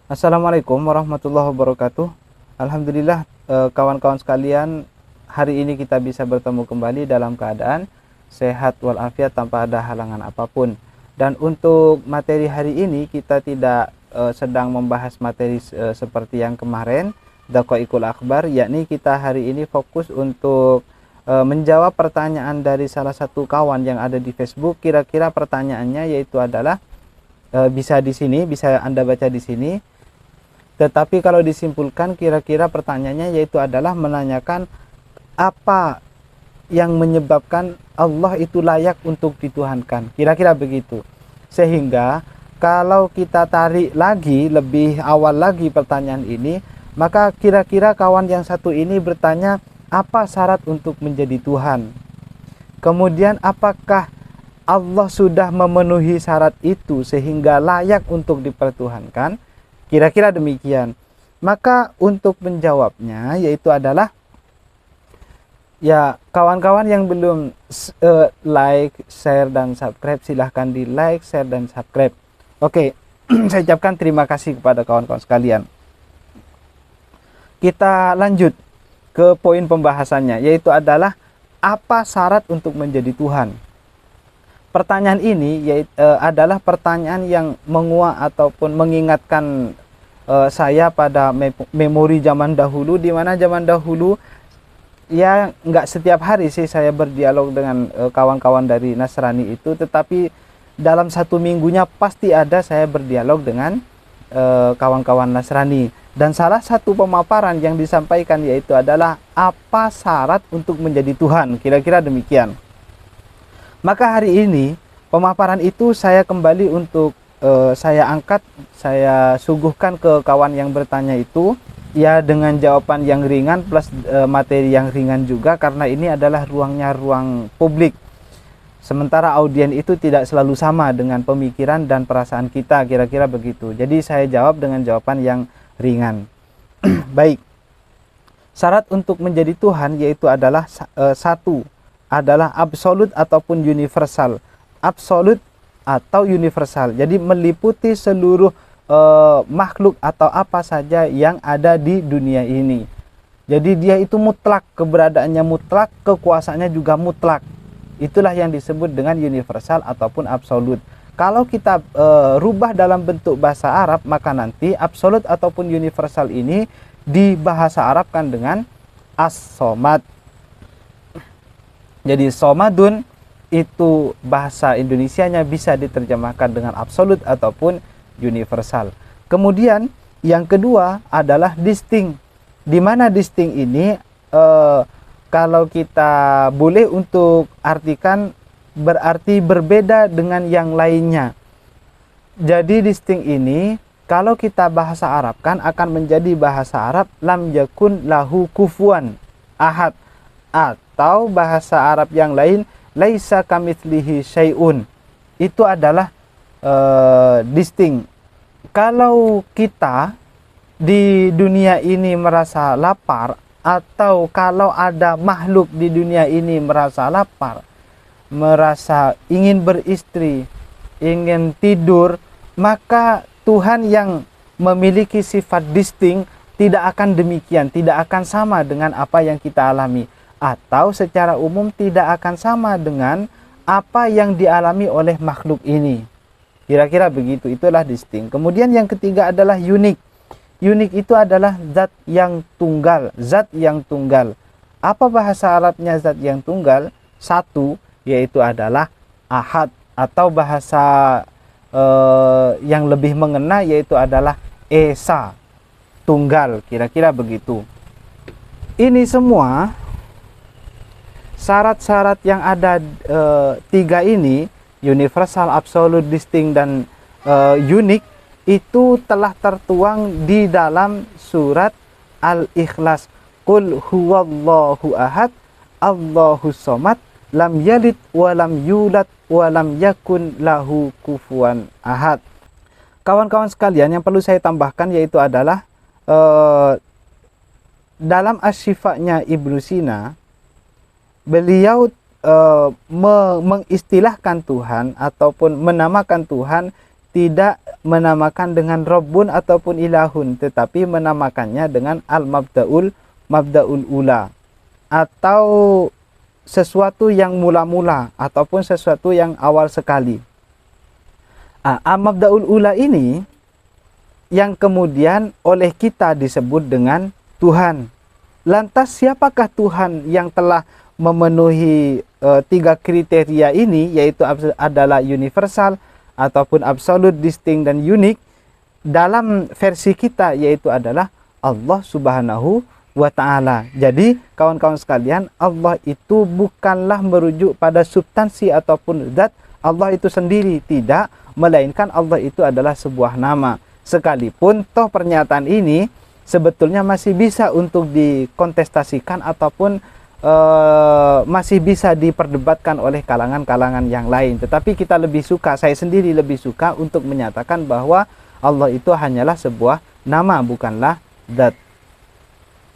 Assalamualaikum warahmatullahi wabarakatuh. Alhamdulillah, kawan-kawan sekalian, hari ini kita bisa bertemu kembali dalam keadaan sehat walafiat tanpa ada halangan apapun. Dan untuk materi hari ini kita tidak sedang membahas materi seperti yang kemarin, Daqaiqul Akhbar, yakni kita hari ini fokus untuk menjawab pertanyaan dari salah satu kawan yang ada di Facebook. Kira-kira pertanyaannya yaitu adalah bisa di sini, bisa Anda baca di sini. Tetapi kalau disimpulkan, kira-kira pertanyaannya yaitu adalah menanyakan apa yang menyebabkan Allah itu layak untuk dituhankan. Kira-kira begitu. Sehingga kalau kita tarik lagi lebih awal lagi pertanyaan ini, maka kira-kira kawan yang satu ini bertanya, apa syarat untuk menjadi Tuhan? Kemudian apakah Allah sudah memenuhi syarat itu sehingga layak untuk dipertuhankan? Kira-kira demikian. Maka untuk menjawabnya yaitu adalah, ya, kawan-kawan yang belum like, share, dan subscribe, silahkan di like, share, dan subscribe. Oke, saya ucapkan terima kasih kepada kawan-kawan sekalian. Kita lanjut ke poin pembahasannya, yaitu adalah apa syarat untuk menjadi Tuhan. Pertanyaan ini adalah pertanyaan yang menguak ataupun mengingatkan saya pada memori zaman dahulu, di mana zaman dahulu ya nggak setiap hari sih saya berdialog dengan kawan-kawan dari Nasrani itu, tetapi dalam satu minggunya pasti ada saya berdialog dengan kawan-kawan Nasrani, dan salah satu pemaparan yang disampaikan yaitu adalah apa syarat untuk menjadi Tuhan, kira-kira demikian. Maka hari ini pemaparan itu saya kembali untuk saya angkat, saya suguhkan ke kawan yang bertanya itu, ya, dengan jawaban yang ringan plus materi yang ringan juga, karena ini adalah ruangnya ruang publik. Sementara audien itu tidak selalu sama dengan pemikiran dan perasaan kita, kira-kira begitu. Jadi saya jawab dengan jawaban yang ringan. Baik. Syarat untuk menjadi Tuhan yaitu adalah satu, adalah absolut ataupun universal. Absolut atau universal, jadi meliputi seluruh makhluk atau apa saja yang ada di dunia ini. Jadi dia itu mutlak, keberadaannya mutlak, kekuasaannya juga mutlak. Itulah yang disebut dengan universal ataupun absolut. Kalau kita rubah dalam bentuk bahasa Arab, maka nanti absolut ataupun universal ini dibahasa Arabkan dengan as-somad. Jadi somadun itu bahasa Indonesianya bisa diterjemahkan dengan absolut ataupun universal. Kemudian yang kedua adalah distinct. Di mana distinct ini kalau kita boleh untuk artikan berarti berbeda dengan yang lainnya. Jadi distinct ini kalau kita bahasa Arabkan akan menjadi bahasa Arab lam yakun lahu kufuwan ahad, atau bahasa Arab yang lain laisa kamitslihi syai'un. Itu adalah distinct. Kalau kita di dunia ini merasa lapar, atau kalau ada makhluk di dunia ini merasa lapar, merasa ingin beristri, ingin tidur, maka Tuhan yang memiliki sifat distinct tidak akan demikian, tidak akan sama dengan apa yang kita alami, atau secara umum tidak akan sama dengan apa yang dialami oleh makhluk ini. Kira-kira begitu, itulah distinct. Kemudian yang ketiga adalah unik. Unik itu adalah zat yang tunggal, zat yang tunggal. Apa bahasa Arabnya zat yang tunggal? Satu, yaitu adalah ahad, atau bahasa yang lebih mengena yaitu adalah esa, tunggal, kira-kira begitu. Ini semua syarat-syarat yang ada tiga ini, universal, absolut, distinct, dan unik, itu telah tertuang di dalam surat Al-Ikhlas. Qul huwallahu ahad, Allahus somad, lam yalid wa lam yulad wa lam yakun lahu kufuwan ahad. Kawan-kawan sekalian, yang perlu saya tambahkan yaitu adalah dalam Asy-Syifa-nya Ibnu Sina, beliau mengistilahkan Tuhan ataupun menamakan Tuhan tidak menamakan dengan Rabbun ataupun ilahun, tetapi menamakannya dengan mabda'ul ula, atau sesuatu yang mula-mula ataupun sesuatu yang awal sekali. Mabda'ul ula ini yang kemudian oleh kita disebut dengan Tuhan. Lantas siapakah Tuhan yang telah memenuhi tiga kriteria ini, yaitu adalah universal ataupun absolut, distinct, dan unik? Dalam versi kita yaitu adalah Allah Subhanahu wa ta'ala. Jadi kawan-kawan sekalian, Allah itu bukanlah merujuk pada substansi ataupun zat Allah itu sendiri, tidak, melainkan Allah itu adalah sebuah nama. Sekalipun toh pernyataan ini sebetulnya masih bisa untuk dikontestasikan ataupun masih bisa diperdebatkan oleh kalangan-kalangan yang lain. Tetapi kita lebih suka, saya sendiri lebih suka untuk menyatakan bahwa Allah itu hanyalah sebuah nama, bukanlah zat.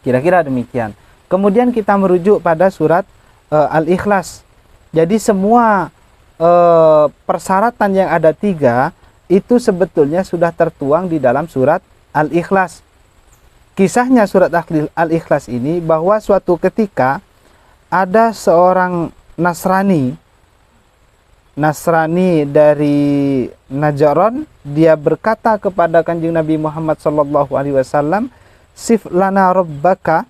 Kira-kira demikian. Kemudian kita merujuk pada surat Al-Ikhlas. Jadi semua persyaratan yang ada 3 itu sebetulnya sudah tertuang di dalam surat Al-Ikhlas. Kisahnya surat Al-Ikhlas ini bahwa suatu ketika ada seorang Nasrani dari Najran, dia berkata kepada Kanjeng Nabi Muhammad SAW, "Sif lana rabbaka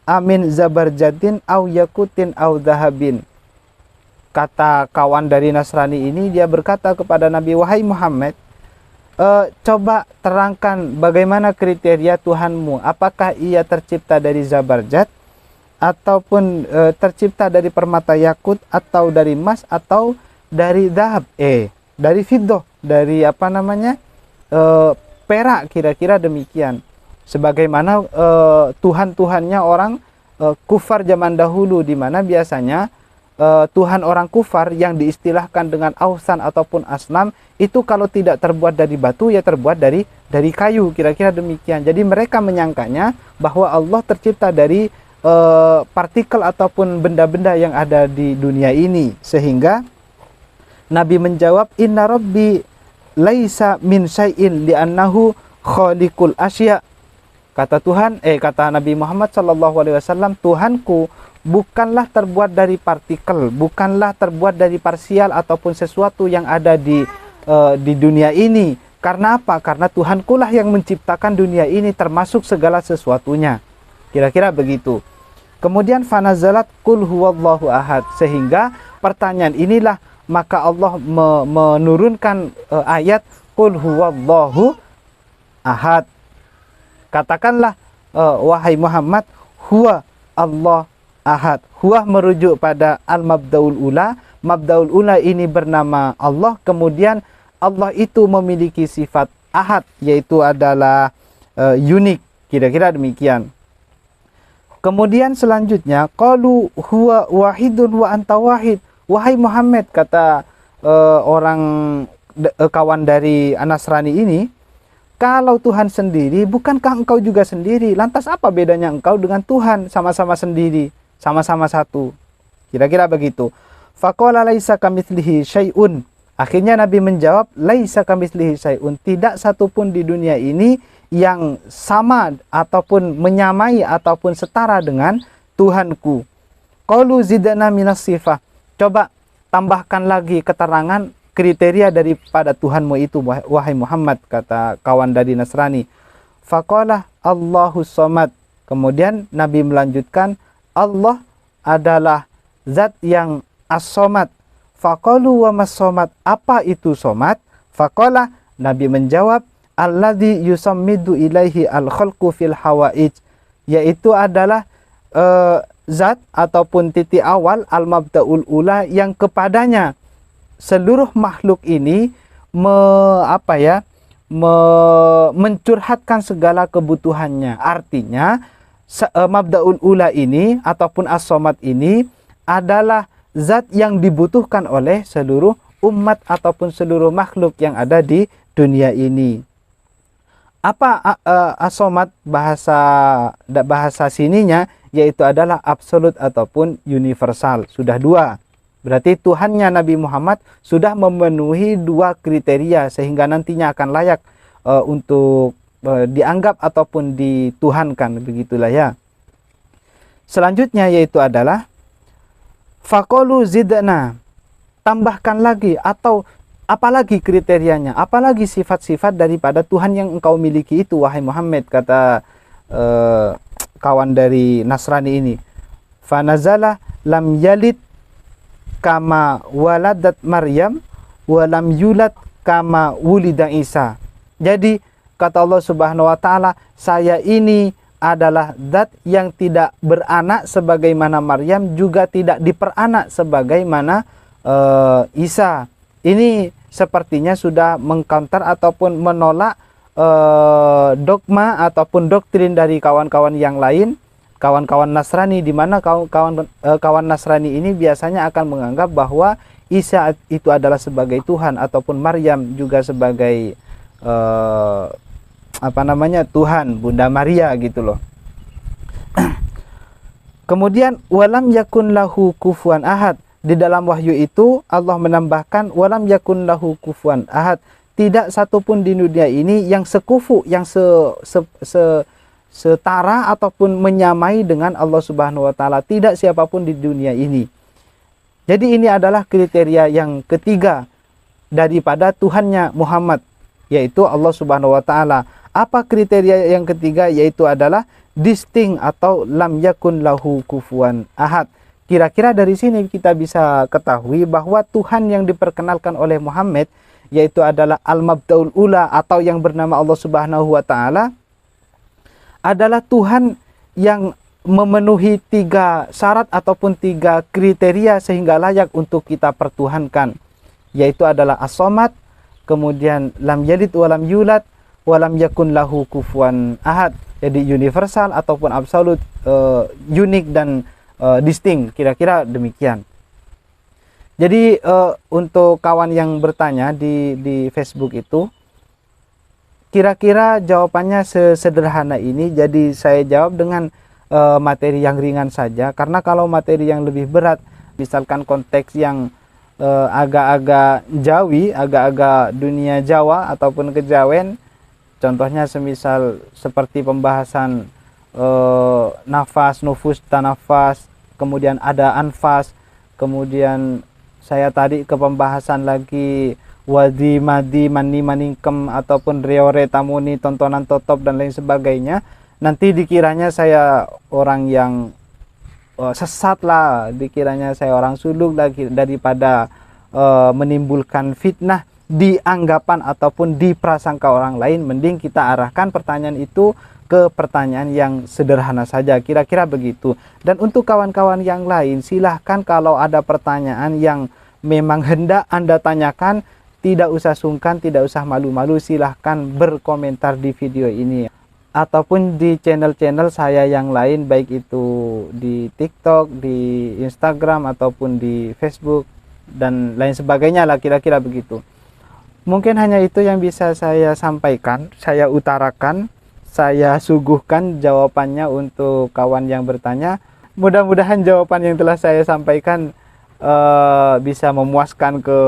amin zabarjadin au yakutin au dhahabin." Kata kawan dari Nasrani ini, dia berkata kepada Nabi, "Wahai Muhammad, coba terangkan bagaimana kriteria Tuhanmu. Apakah ia tercipta dari zabarjad, ataupun tercipta dari permata yakut, atau dari emas, atau dari dahab, dari fiddah, dari perak?" Kira-kira demikian. Sebagaimana Tuhan-Tuhannya orang kufar zaman dahulu, di mana biasanya Tuhan orang kufar yang diistilahkan dengan ausan ataupun asnam itu kalau tidak terbuat dari batu, ya terbuat dari kayu. Kira-kira demikian. Jadi mereka menyangkanya bahwa Allah tercipta dari partikel ataupun benda-benda yang ada di dunia ini. Sehingga Nabi menjawab, "Inna rabbi laisa min syai'in li'annahu khaliqul asya." Kata Nabi Muhammad SAW, Tuhanku bukanlah terbuat dari partikel, bukanlah terbuat dari parsial ataupun sesuatu yang ada di dunia ini. Karena apa? Karena Tuhanku lah yang menciptakan dunia ini termasuk segala sesuatunya. Kira-kira begitu. Kemudian fanazalat qul huwallahu ahad, sehingga pertanyaan inilah maka Allah menurunkan ayat qul huwallahu ahad. Katakanlah wahai Muhammad, huwa Allah ahad. Huwa merujuk pada al-mabdaul ula. Mabdaul ula ini bernama Allah. Kemudian Allah itu memiliki sifat ahad, yaitu adalah unik. Kira-kira demikian. Kemudian selanjutnya, qalu huwa wahidun wa anta wahid. Wahai Muhammad, kata kawan dari Nasrani ini, kalau Tuhan sendiri, bukankah engkau juga sendiri? Lantas apa bedanya engkau dengan Tuhan? Sama-sama sendiri, sama-sama satu. Kira-kira begitu. Faqala laisa kamitslihi syai'un. Akhirnya Nabi menjawab, laisa kamitslihi syai'un. Tidak satupun di dunia ini yang sama ataupun menyamai ataupun setara dengan Tuhanku. Qalu zidna minas sifah. Coba tambahkan lagi keterangan kriteria daripada Tuhanmu itu, wahai Muhammad, kata kawan dari Nasrani. Faqala Allahus somad. Kemudian Nabi melanjutkan, Allah adalah zat yang as-somad. Faqalu wa mas-somad. Apa itu somad? Faqala, Nabi menjawab, alladzi yusammidu ilaihi al-khalqu fil hawaij, yaitu adalah zat ataupun titik awal al-mabda'ul ula yang kepadanya seluruh makhluk ini mencurhatkan segala kebutuhannya. Artinya mabda'ul ula ini ataupun as-somad ini adalah zat yang dibutuhkan oleh seluruh umat ataupun seluruh makhluk yang ada di dunia ini. Apa as-somad bahasa sininya, yaitu adalah absolut ataupun universal. Sudah dua. Berarti Tuhannya Nabi Muhammad sudah memenuhi dua kriteria sehingga nantinya akan layak untuk dianggap ataupun dituhankan, begitulah ya. Selanjutnya yaitu adalah faqalu zidna, tambahkan lagi, atau apalagi kriterianya, apalagi sifat-sifat daripada Tuhan yang engkau miliki itu wahai Muhammad, kata kawan dari Nasrani ini. Fanazala lam yalid kama waladat Maryam wa lam yulad kama wulida Isa. Jadi kata Allah Subhanahu wa taala, saya ini adalah zat yang tidak beranak sebagaimana Maryam, juga tidak diperanak sebagaimana Isa. Ini sepertinya sudah mengcounter ataupun menolak dogma ataupun doktrin dari kawan-kawan yang lain, kawan-kawan Nasrani, di mana kawan Nasrani ini biasanya akan menganggap bahwa Isa itu adalah sebagai Tuhan ataupun Maryam juga sebagai Tuhan, Bunda Maria gitu loh. Kemudian walam yakun lahu kufuwan ahad. Di dalam wahyu itu Allah menambahkan walam yakun lahu kufuwan ahad. Tidak satupun di dunia ini yang sekufu, yang setara ataupun menyamai dengan Allah Subhanahu wa taala. Tidak siapapun di dunia ini. Jadi ini adalah kriteria yang ketiga daripada Tuhannya Muhammad, yaitu Allah Subhanahu wa taala. Apa kriteria yang ketiga? Yaitu adalah distinct atau lam yakun lahu kufuwan ahad. Kira-kira dari sini kita bisa ketahui bahwa Tuhan yang diperkenalkan oleh Muhammad yaitu adalah Al-Mabda'ul Ula, atau yang bernama Allah Subhanahu wa taala, adalah Tuhan yang memenuhi 3 syarat ataupun 3 kriteria sehingga layak untuk kita pertuhankan, yaitu adalah As-Samad, kemudian lam yalid wa lam yulad wa lam yakun lahu kufuwan ahad. Jadi universal ataupun absolut, unik dan distinct, kira-kira demikian. Jadi untuk kawan yang bertanya di Facebook itu, kira-kira jawabannya sesederhana ini. Jadi saya jawab dengan materi yang ringan saja, karena kalau materi yang lebih berat, misalkan konteks yang agak-agak Jawi, agak-agak dunia Jawa ataupun kejawen, contohnya semisal seperti pembahasan nafas, nufus, tanafas, kemudian ada anfas, kemudian saya tadi ke pembahasan lagi wadi, madi, mani, maningkem, ataupun reore, tamuni, tontonan, totop, dan lain sebagainya. Nanti dikiranya saya orang yang sesat lah, dikiranya saya orang suluk lagi, daripada menimbulkan fitnah di anggapan ataupun di prasangka orang lain. Mending kita arahkan pertanyaan itu ke pertanyaan yang sederhana saja, kira-kira begitu. Dan untuk kawan-kawan yang lain, silahkan kalau ada pertanyaan yang memang hendak Anda tanyakan, tidak usah sungkan, tidak usah malu-malu, silahkan berkomentar di video ini ataupun di channel-channel saya yang lain, baik itu di TikTok, di Instagram, ataupun di Facebook dan lain sebagainya lah, kira-kira begitu. Mungkin hanya itu yang bisa saya sampaikan, saya utarakan, saya suguhkan jawabannya untuk kawan yang bertanya. Mudah-mudahan jawaban yang telah saya sampaikan bisa memuaskan ke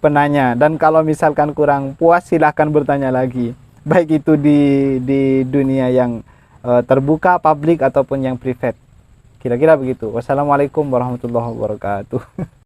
penanya, dan kalau misalkan kurang puas silahkan bertanya lagi, baik itu di dunia yang terbuka, publik, ataupun yang private. Kira-kira begitu. Wassalamualaikum warahmatullahi wabarakatuh.